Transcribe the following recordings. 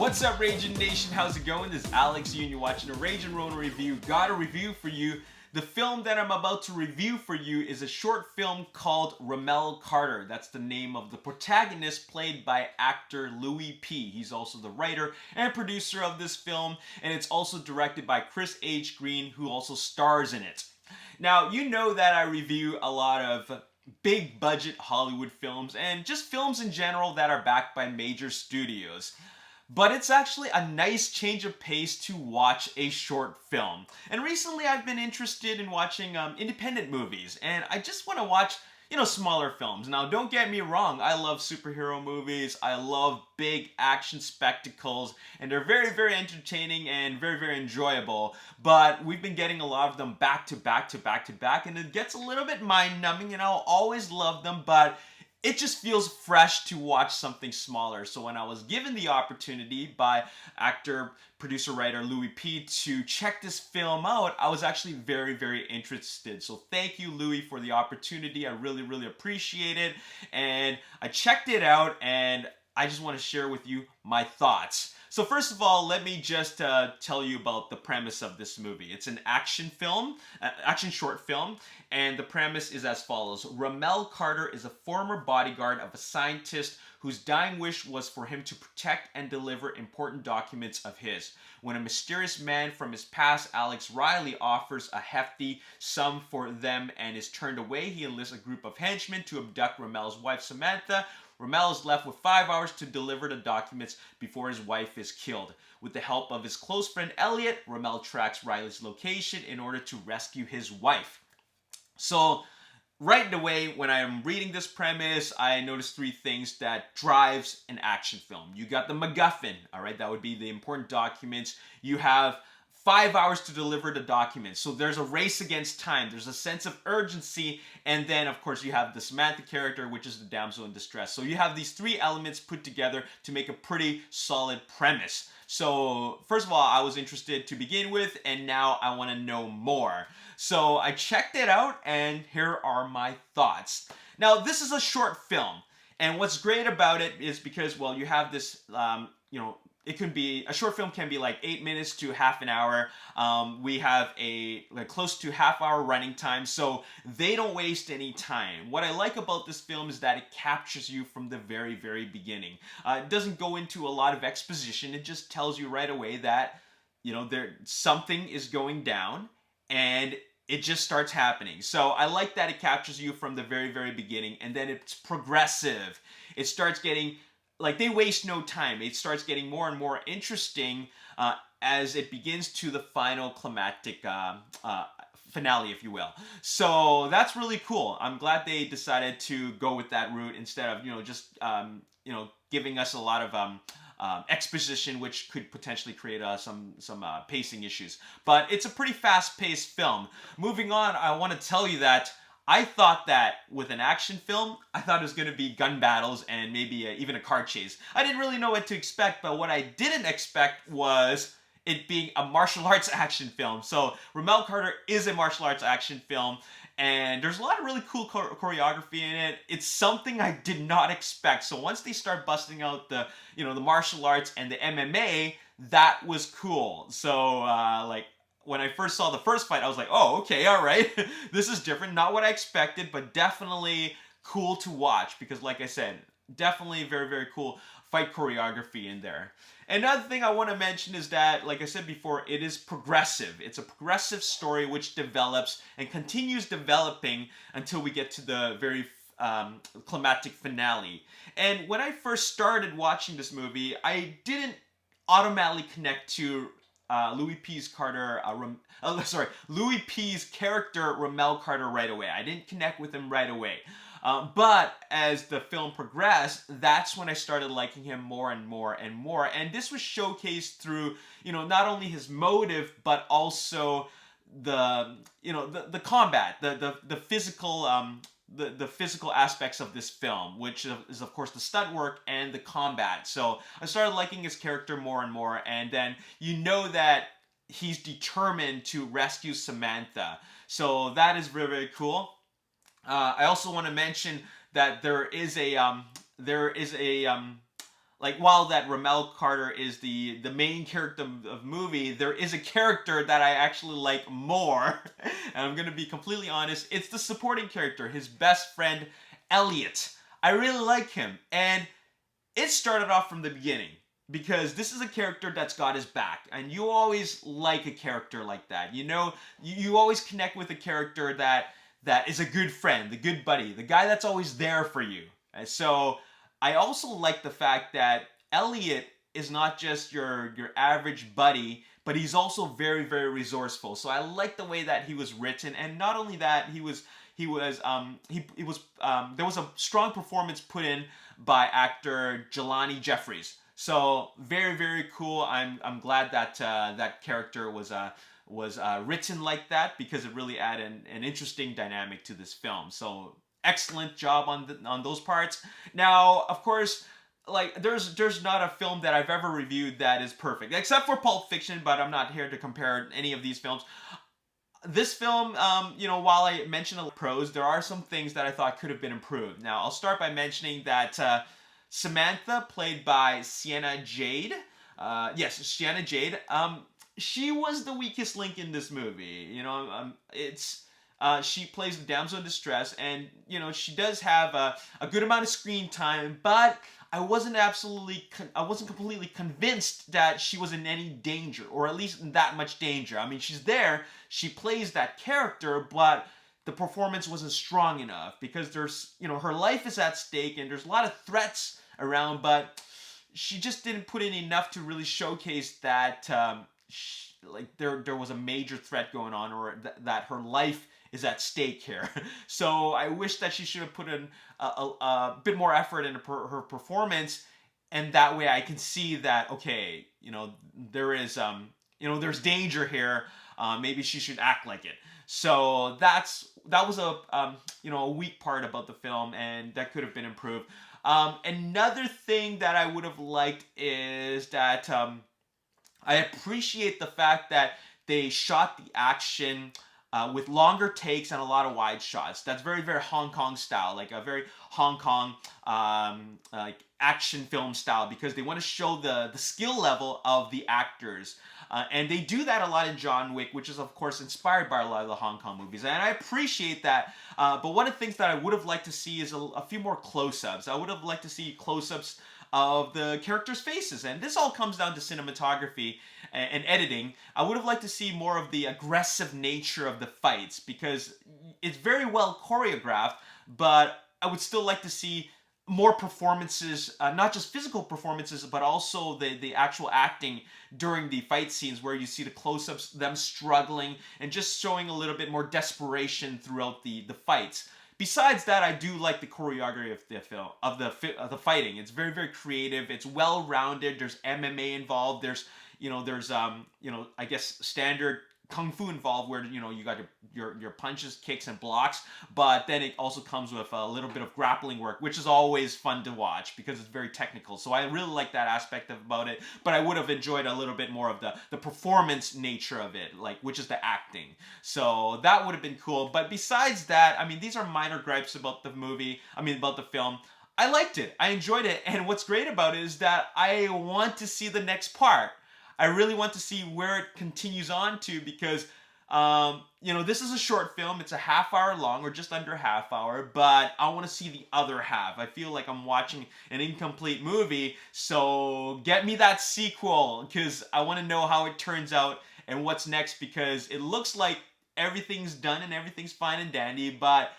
What's up, Ragin Nation? How's it going? This is Alex here, and you're watching a Ragin Ronin review. Got a review for you. The film that I'm about to review for you is a short film called Ramel Carter. That's the name of the protagonist, played by actor Louis P. He's also the writer and producer of this film, and it's also directed by Chris H. Green, who also stars in it. Now, you know that I review a lot of big budget Hollywood films and just films in general that are backed by major studios. But it's actually a nice change of pace to watch a short film. And recently I've been interested in watching independent movies, and I just want to watch, smaller films. Now, don't get me wrong, I love superhero movies, I love big action spectacles, and they're very, very entertaining and very, very enjoyable. But we've been getting a lot of them back to back to back to back, and it gets a little bit mind-numbing, and I'll always love them, but it just feels fresh to watch something smaller. So when I was given the opportunity by actor, producer, writer Louis P to check this film out, I was actually very, very interested. So thank you, Louis, for the opportunity. I really, really appreciate it. And I checked it out, and I just want to share with you my thoughts. So first of all, let me just tell you about the premise of this movie. It's an action film, action short film, and the premise is as follows. Ramel Carter is a former bodyguard of a scientist whose dying wish was for him to protect and deliver important documents of his. When a mysterious man from his past, Alex Riley, offers a hefty sum for them and is turned away, he enlists a group of henchmen to abduct Ramel's wife, Samantha. Ramel is left with 5 hours to deliver the documents before his wife is killed. With the help of his close friend Elliot, Ramel tracks Riley's location in order to rescue his wife. So, right away, when I'm reading this premise, I noticed three things that drives an action film. You got the MacGuffin, all right? That would be the important documents. You have 5 hours to deliver the documents. So there's a race against time. There's a sense of urgency. And then, of course, you have the Samantha character, which is the damsel in distress. So you have these three elements put together to make a pretty solid premise. So first of all, I was interested to begin with, and now I want to know more. So I checked it out, and here are my thoughts. Now, this is a short film. And what's great about it is because, well, you have this, it can be, a short film can be like 8 minutes to half an hour. We have a close to half-hour running time, so they don't waste any time. What I like about this film is that it captures you from the very, very beginning. It doesn't go into a lot of exposition. It just tells you right away that, something is going down, and it just starts happening. So I like that it captures you from the very, very beginning, and then it's progressive. It starts getting, they waste no time. It starts getting more and more interesting as it begins to the final climactic finale, if you will. So that's really cool. I'm glad they decided to go with that route instead of, just, giving us a lot of exposition, which could potentially create some pacing issues. But it's a pretty fast-paced film. Moving on, I want to tell you that I thought that with an action film, I thought it was going to be gun battles and maybe even a car chase. I didn't really know what to expect, but what I didn't expect was it being a martial arts action film. So Ramel Carter is a martial arts action film, and there's a lot of really cool choreography in it. It's something I did not expect. So once they start busting out the martial arts and the MMA, that was cool. So when I first saw the first fight, I was like, oh, okay, all right. This is different. Not what I expected, but definitely cool to watch because, like I said, definitely very, very cool fight choreography in there. Another thing I want to mention is that, like I said before, it is progressive. It's a progressive story which develops and continues developing until we get to the very climactic finale. And when I first started watching this movie, I didn't automatically connect to Louis P's character Ramel Carter right away. I didn't connect with him right away. But as the film progressed, that's when I started liking him more and more and more. And this was showcased through, not only his motive, but also the combat, the physical, the physical aspects of this film, which is of course the stunt work and the combat. So I started liking his character more and more, and then that he's determined to rescue Samantha. So that is very, very cool. I also want to mention that there is a like while that Ramel Carter is the main character of movie, there is a character that I actually like more. And I'm gonna be completely honest, it's the supporting character, his best friend Elliot. I really like him, and it started off from the beginning because this is a character that's got his back, and you always like a character like that. You know, you always connect with a character that is a good friend, the good buddy, the guy that's always there for you. And so I also like the fact that Elliot is not just your average buddy, but he's also very, very resourceful. So I like the way that he was written, and not only that, there was a strong performance put in by actor Jelani Jeffries. So very, very cool. I'm glad that that character was written like that, because it really added an interesting dynamic to this film. So excellent job on those parts. Now, of course, like there's not a film that I've ever reviewed that is perfect, except for Pulp Fiction, but I'm not here to compare any of these films. This film, while I mentioned the pros, there are some things that I thought could have been improved. Now, I'll start by mentioning that Samantha, played by Sienna Jade, Sienna Jade, she was the weakest link in this movie. She plays the damsel in distress, and she does have a good amount of screen time, but I wasn't completely convinced that she was in any danger, or at least in that much danger. I mean, she's there, she plays that character, but the performance wasn't strong enough, because there's, her life is at stake and there's a lot of threats around, but she just didn't put in enough to really showcase that there was a major threat going on, or that her life is at stake here. So I wish that she should have put in a bit more effort into her performance, and that way I can see that, okay, there is there's danger here. Maybe she should act like it. So that was a weak part about the film, and that could have been improved. Another thing that I would have liked is that I appreciate the fact that they shot the action with longer takes and a lot of wide shots. That's very, very Hong Kong style, like a very Hong Kong like action film style, because they want to show the skill level of the actors. And they do that a lot in John Wick, which is, of course, inspired by a lot of the Hong Kong movies. And I appreciate that. But one of the things that I would have liked to see is a few more close-ups. I would have liked to see close-ups of the characters' faces. And this all comes down to cinematography and editing. I would have liked to see more of the aggressive nature of the fights, because it's very well choreographed, but I would still like to see more performances, not just physical performances, but also the actual acting during the fight scenes, where you see the close-ups, them struggling, and just showing a little bit more desperation throughout the fights. Besides that, I do like the choreography of the film, of the fighting. It's very, very creative. It's well-rounded. There's MMA involved. There's I guess standard kung fu involved, where you got your punches, kicks, and blocks, but then it also comes with a little bit of grappling work, which is always fun to watch because it's very technical. So I really like that aspect about it, but I would have enjoyed a little bit more of the performance nature of it, which is the acting. So that would have been cool. But besides that, I mean, these are minor gripes about the movie. I mean, about the film. I liked it. I enjoyed it. And what's great about it is that I want to see the next part. I really want to see where it continues on to, because, this is a short film. It's a half-hour long, or just under half-hour, but I want to see the other half. I feel like I'm watching an incomplete movie, so get me that sequel, because I want to know how it turns out and what's next, because it looks like everything's done and everything's fine and dandy, but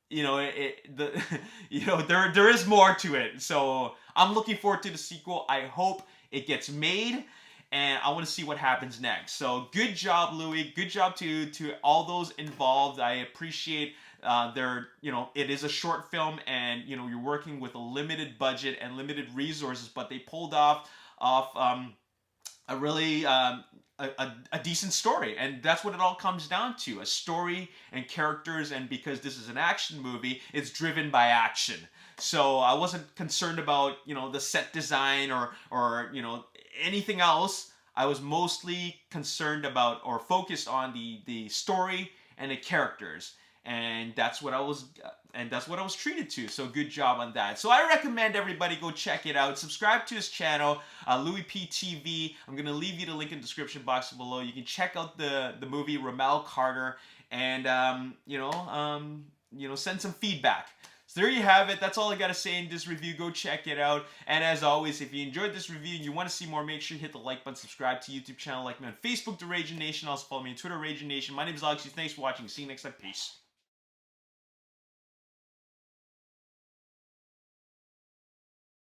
there is more to it. So I'm looking forward to the sequel. I hope it gets made, and I want to see what happens next. So good job, Louis. Good job to all those involved. I appreciate it is a short film, and you're working with a limited budget and limited resources, but they pulled off a really a decent story, and that's what it all comes down to: a story and characters. And because this is an action movie, it's driven by action. So I wasn't concerned about the set design or anything else. I was mostly concerned about, or focused on, the story and the characters. and that's what I was treated to. So good job on that. So I recommend everybody go check it out. Subscribe to his channel, Louis P TV. I'm gonna leave you the link in the description box below. You can check out the movie Ramel Carter, and send some feedback. So there you have it. That's all I gotta say in this review. Go check it out. And as always, if you enjoyed this review and you want to see more, make sure you hit the like button, subscribe to YouTube channel, like me on Facebook, The Ragin Nation. Also follow me on Twitter, Ragin Nation. My name is Alex. Thanks for watching. See you next time. Peace.